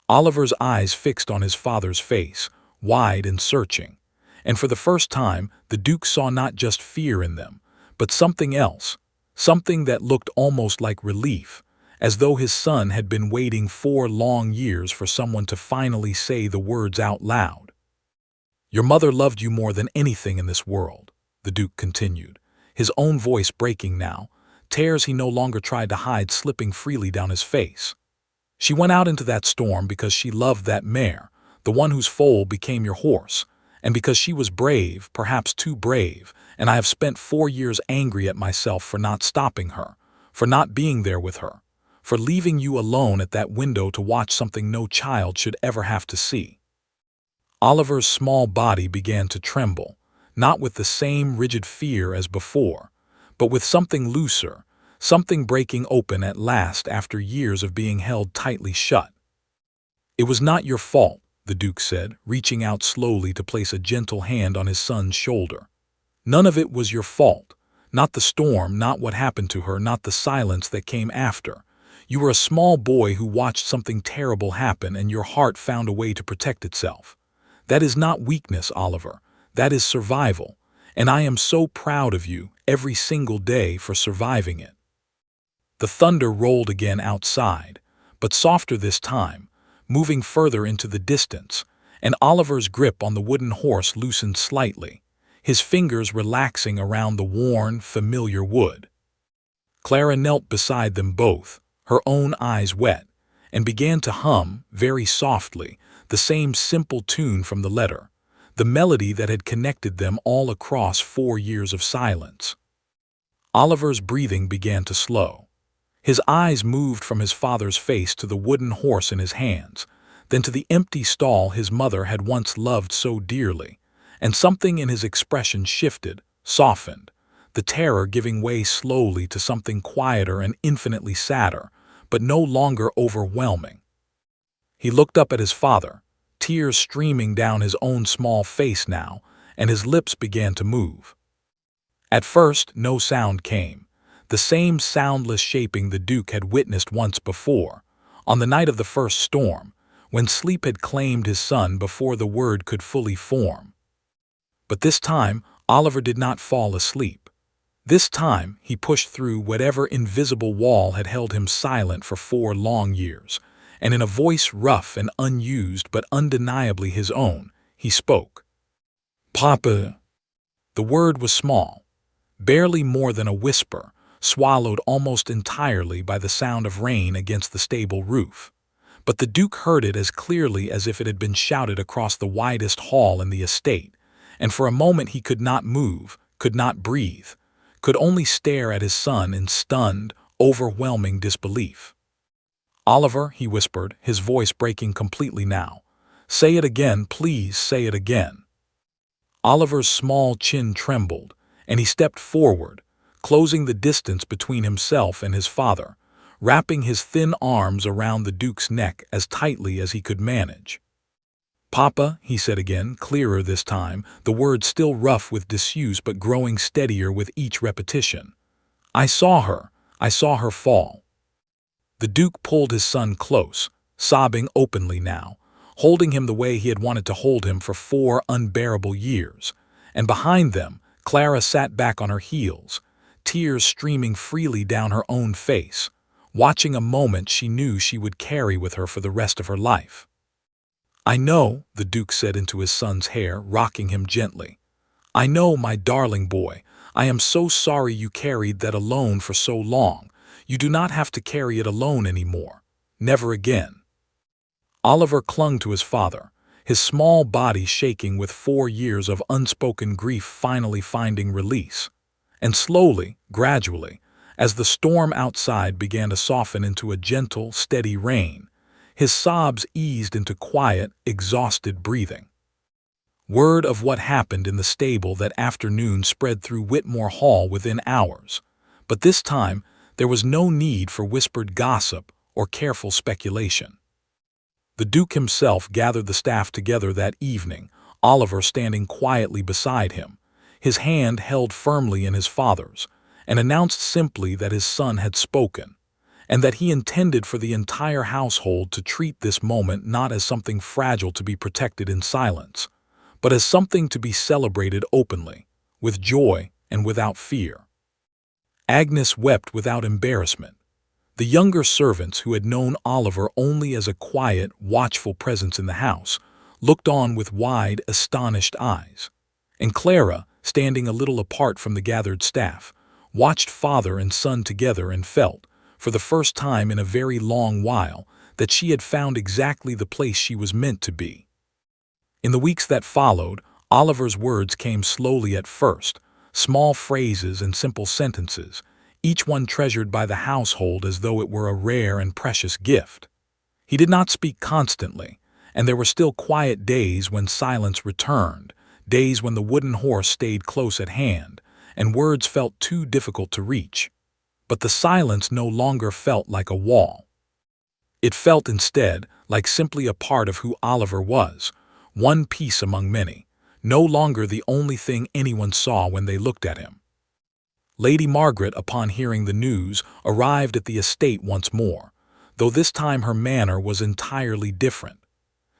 Oliver's eyes fixed on his father's face, wide and searching, and for the first time the Duke saw not just fear in them, but something else, something that looked almost like relief, as though his son had been waiting 4 long years for someone to finally say the words out loud. "Your mother loved you more than anything in this world," the Duke continued, his own voice breaking now, tears he no longer tried to hide slipping freely down his face. "She went out into that storm because she loved that mare, the one whose foal became your horse, and because she was brave, perhaps too brave, and I have spent 4 years angry at myself for not stopping her, for not being there with her, for leaving you alone at that window to watch something no child should ever have to see." Oliver's small body began to tremble, not with the same rigid fear as before, but with something looser, something breaking open at last after years of being held tightly shut. "It was not your fault," the Duke said, reaching out slowly to place a gentle hand on his son's shoulder. "None of it was your fault. Not the storm, not what happened to her, not the silence that came after. You were a small boy who watched something terrible happen and your heart found a way to protect itself. That is not weakness, Oliver. That is survival. And I am so proud of you every single day for surviving it." The thunder rolled again outside, but softer this time, moving further into the distance, and Oliver's grip on the wooden horse loosened slightly, his fingers relaxing around the worn, familiar wood. Clara knelt beside them both, her own eyes wet, and began to hum, very softly, the same simple tune from the letter, the melody that had connected them all across 4 years of silence. Oliver's breathing began to slow. His eyes moved from his father's face to the wooden horse in his hands, then to the empty stall his mother had once loved so dearly, and something in his expression shifted, softened, the terror giving way slowly to something quieter and infinitely sadder, but no longer overwhelming. He looked up at his father, tears streaming down his own small face now, and his lips began to move. At first, no sound came, the same soundless shaping the Duke had witnessed once before, on the night of the first storm, when sleep had claimed his son before the word could fully form. But this time, Oliver did not fall asleep. This time, he pushed through whatever invisible wall had held him silent for 4 long years, and in a voice rough and unused but undeniably his own, he spoke. "Papa." The word was small, barely more than a whisper, swallowed almost entirely by the sound of rain against the stable roof. But the Duke heard it as clearly as if it had been shouted across the widest hall in the estate, and for a moment he could not move, could not breathe, could only stare at his son in stunned, overwhelming disbelief. "Oliver," he whispered, his voice breaking completely now. "Say it again, please say it again." Oliver's small chin trembled, and he stepped forward, closing the distance between himself and his father, wrapping his thin arms around the Duke's neck as tightly as he could manage. "Papa," he said again, clearer this time, the words still rough with disuse but growing steadier with each repetition. I saw her fall." The Duke pulled his son close, sobbing openly now, holding him the way he had wanted to hold him for 4 unbearable years, and behind them, Clara sat back on her heels, tears streaming freely down her own face, watching a moment she knew she would carry with her for the rest of her life. "I know," the Duke said into his son's hair, rocking him gently. "I know, my darling boy. I am so sorry you carried that alone for so long. You do not have to carry it alone anymore. Never again." Oliver clung to his father, his small body shaking with 4 years of unspoken grief finally finding release. And slowly, gradually, as the storm outside began to soften into a gentle, steady rain, his sobs eased into quiet, exhausted breathing. Word of what happened in the stable that afternoon spread through Whitmore Hall within hours, but this time there was no need for whispered gossip or careful speculation. The Duke himself gathered the staff together that evening, Oliver standing quietly beside him, his hand held firmly in his father's, and announced simply that his son had spoken, and that he intended for the entire household to treat this moment not as something fragile to be protected in silence, but as something to be celebrated openly, with joy and without fear. Agnes wept without embarrassment. The younger servants, who had known Oliver only as a quiet, watchful presence in the house, looked on with wide, astonished eyes. And Clara, standing a little apart from the gathered staff, watched father and son together and felt, for the first time in a very long while, that she had found exactly the place she was meant to be. In the weeks that followed, Oliver's words came slowly at first, small phrases and simple sentences, each one treasured by the household as though it were a rare and precious gift. He did not speak constantly, and there were still quiet days when silence returned, days when the wooden horse stayed close at hand, and words felt too difficult to reach. But the silence no longer felt like a wall. It felt instead like simply a part of who Oliver was, one piece among many, no longer the only thing anyone saw when they looked at him. Lady Margaret, upon hearing the news, arrived at the estate once more, though this time her manner was entirely different.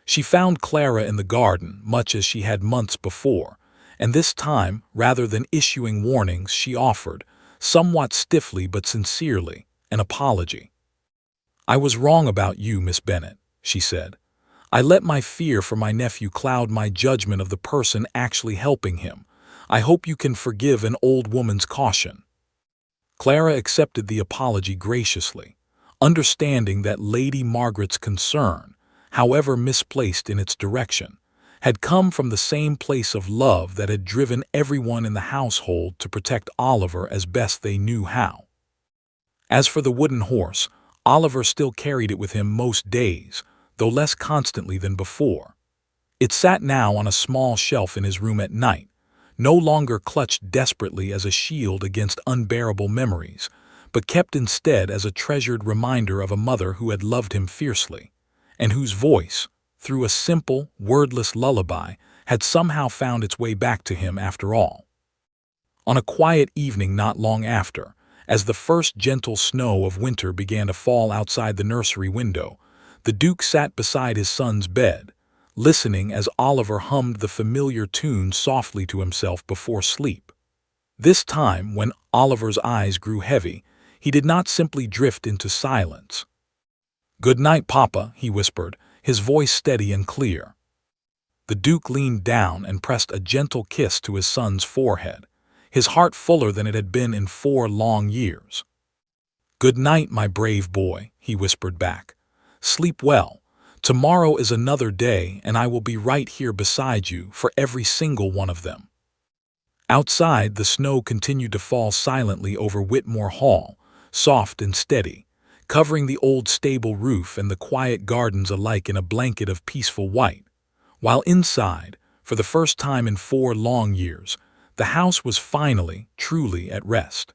She found Clara in the garden, much as she had months before, and this time, rather than issuing warnings, she offered, somewhat stiffly but sincerely, an apology. "I was wrong about you, Miss Bennet," she said. "I let my fear for my nephew cloud my judgment of the person actually helping him. I hope you can forgive an old woman's caution." Clara accepted the apology graciously, understanding that Lady Margaret's concern, however misplaced in its direction, had come from the same place of love that had driven everyone in the household to protect Oliver as best they knew how. As for the wooden horse, Oliver still carried it with him most days, though less constantly than before. It sat now on a small shelf in his room at night, no longer clutched desperately as a shield against unbearable memories, but kept instead as a treasured reminder of a mother who had loved him fiercely, and whose voice, through a simple, wordless lullaby, had somehow found its way back to him after all. On a quiet evening not long after, as the first gentle snow of winter began to fall outside the nursery window, the Duke sat beside his son's bed, listening as Oliver hummed the familiar tune softly to himself before sleep. This time, when Oliver's eyes grew heavy, he did not simply drift into silence. "Good night, Papa," he whispered, his voice steady and clear. The Duke leaned down and pressed a gentle kiss to his son's forehead, his heart fuller than it had been in 4 long years. "Good night, my brave boy," he whispered back. "Sleep well. Tomorrow is another day, and I will be right here beside you for every single one of them." Outside, the snow continued to fall silently over Whitmore Hall, soft and steady, covering the old stable roof and the quiet gardens alike in a blanket of peaceful white, while inside, for the first time in 4 long years, the house was finally, truly at rest.